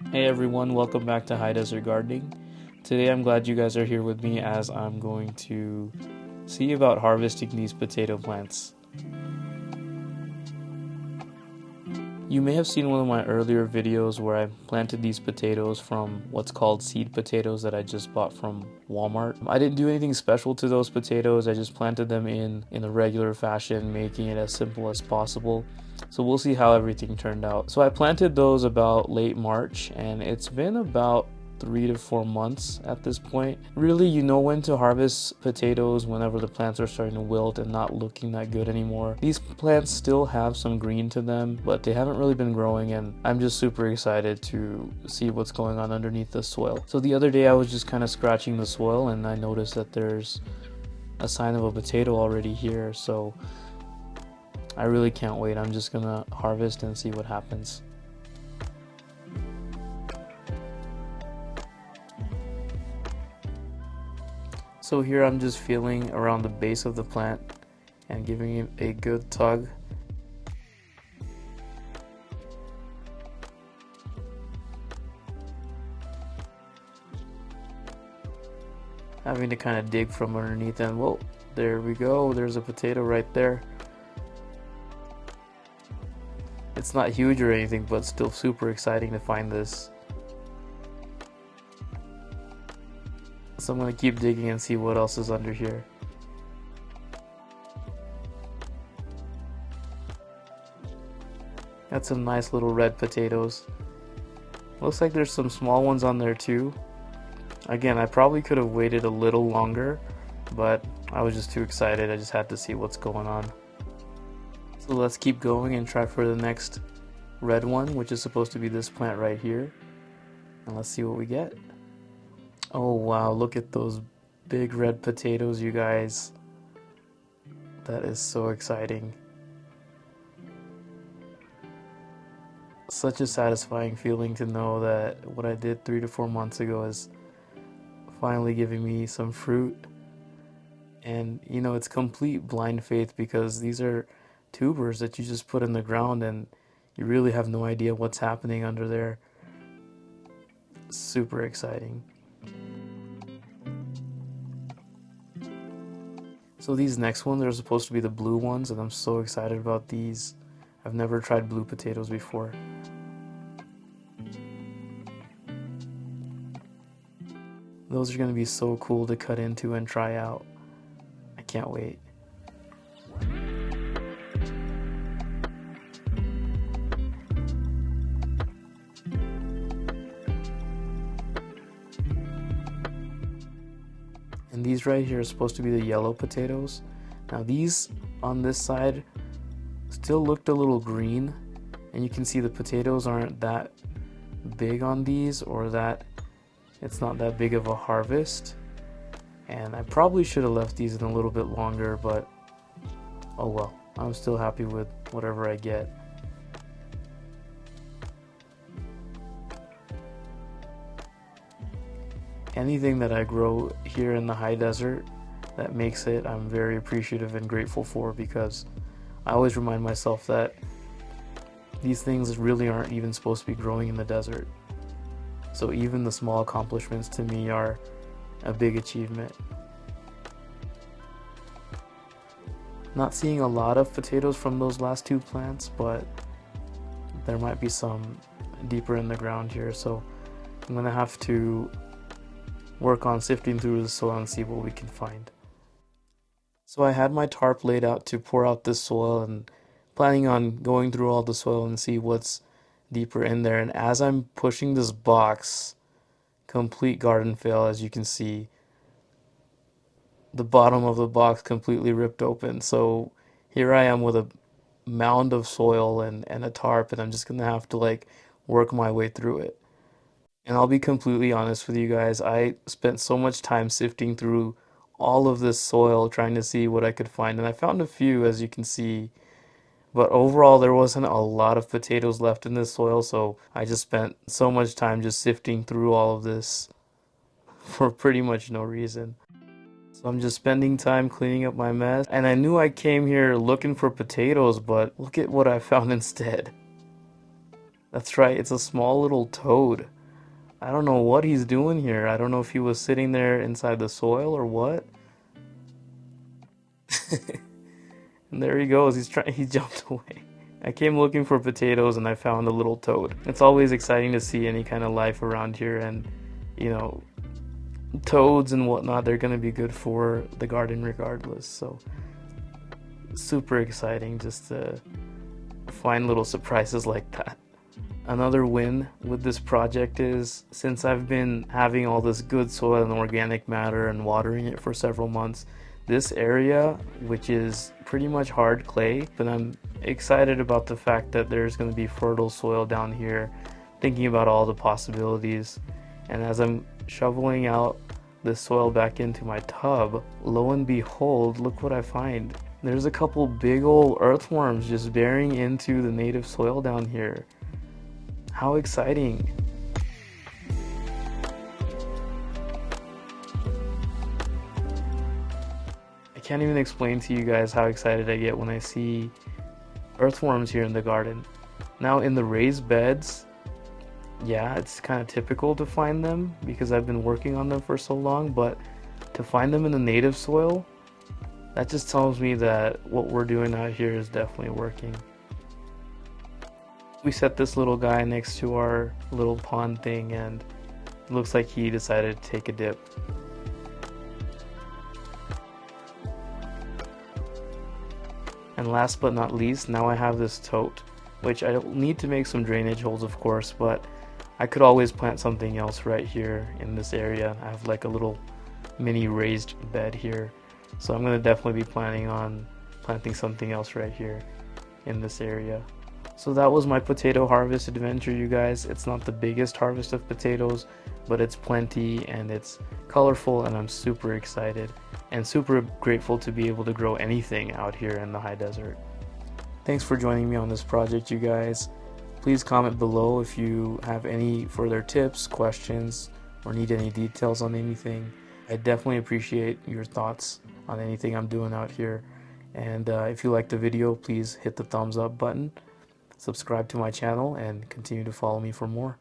Hey everyone, welcome back to High Desert Gardening. Today I'm glad you guys are here with me as I'm going to see about harvesting these potato plants. You may have seen one of my earlier videos where I planted these potatoes from what's called seed potatoes that I just bought from Walmart. I didn't do anything special to those potatoes, I just planted them in a regular fashion, making it as simple as possible. So we'll see how everything turned out. So I planted those about late March and it's been about 3 to 4 months at this point. Really, you know when to harvest potatoes whenever the plants are starting to wilt and not looking that good anymore. These plants still have some green to them, but they haven't really been growing, and I'm just super excited to see what's going on underneath the soil. So the other day I was just kind of scratching the soil and I noticed that there's a sign of a potato already here, so I really can't wait. I'm just gonna harvest and see what happens. So here I'm just feeling around the base of the plant and giving it a good tug. Having to kind of dig from underneath, and whoa, there we go, there's a potato right there. It's not huge or anything, but still super exciting to find this. So I'm going to keep digging and see what else is under here. Got some nice little red potatoes. Looks like there's some small ones on there too. Again, I probably could have waited a little longer, but I was just too excited. I just had to see what's going on. So let's keep going and try for the next red one, which is supposed to be this plant right here. And let's see what we get. Oh wow, look at those big red potatoes, you guys. That is so exciting. Such a satisfying feeling to know that what I did 3 to 4 months ago is finally giving me some fruit. And you know, it's complete blind faith because these are tubers that you just put in the ground and you really have no idea what's happening under there. Super exciting. So these next ones are supposed to be the blue ones, and I'm so excited about these. I've never tried blue potatoes before. Those are going to be so cool to cut into and try out. I can't wait. And these right here are supposed to be the yellow potatoes. Now these on this side still looked a little green, and you can see the potatoes aren't that big on these, or that it's not that big of a harvest. And I probably should have left these in a little bit longer, but oh well, I'm still happy with whatever I get. Anything that I grow here in the high desert that makes it, I'm very appreciative and grateful for, because I always remind myself that these things really aren't even supposed to be growing in the desert. So even the small accomplishments to me are a big achievement. Not seeing a lot of potatoes from those last two plants, but there might be some deeper in the ground here, so I'm gonna have to work on sifting through the soil and see what we can find. So I had my tarp laid out to pour out this soil, and planning on going through all the soil and see what's deeper in there. And as I'm pushing this box, complete garden fail, as you can see, the bottom of the box completely ripped open. So here I am with a mound of soil and a tarp, and I'm just gonna have to like work my way through it. And I'll be completely honest with you guys, I spent so much time sifting through all of this soil trying to see what I could find, and I found a few, as you can see, but overall there wasn't a lot of potatoes left in this soil, so I just spent so much time just sifting through all of this for pretty much no reason. So I'm just spending time cleaning up my mess, and I knew I came here looking for potatoes, but look at what I found instead. That's right, it's a small little toad. I don't know what he's doing here. I don't know if he was sitting there inside the soil or what. And there he goes. He jumped away. I came looking for potatoes and I found a little toad. It's always exciting to see any kind of life around here, and you know, toads and whatnot, they're gonna be good for the garden regardless. So super exciting just to find little surprises like that. Another win with this project is, since I've been having all this good soil and organic matter and watering it for several months, this area, which is pretty much hard clay, but I'm excited about the fact that there's going to be fertile soil down here, thinking about all the possibilities. And as I'm shoveling out the soil back into my tub, lo and behold, look what I find. There's a couple big old earthworms just burying into the native soil down here. How exciting! I can't even explain to you guys how excited I get when I see earthworms here in the garden. Now in the raised beds, yeah, it's kind of typical to find them because I've been working on them for so long, but to find them in the native soil, that just tells me that what we're doing out here is definitely working. We set this little guy next to our little pond thing, and it looks like he decided to take a dip. And last but not least, now I have this tote, which I don't need to make some drainage holes, of course, but I could always plant something else right here in this area. I have like a little mini raised bed here, so I'm going to definitely be planning on planting something else right here in this area. So that was my potato harvest adventure, you guys. It's not the biggest harvest of potatoes, but it's plenty and it's colorful, and I'm super excited and super grateful to be able to grow anything out here in the high desert. Thanks for joining me on this project, you guys. Please comment below if you have any further tips, questions, or need any details on anything. I definitely appreciate your thoughts on anything I'm doing out here. And if you liked the video, please hit the thumbs up button, subscribe to my channel, and continue to follow me for more.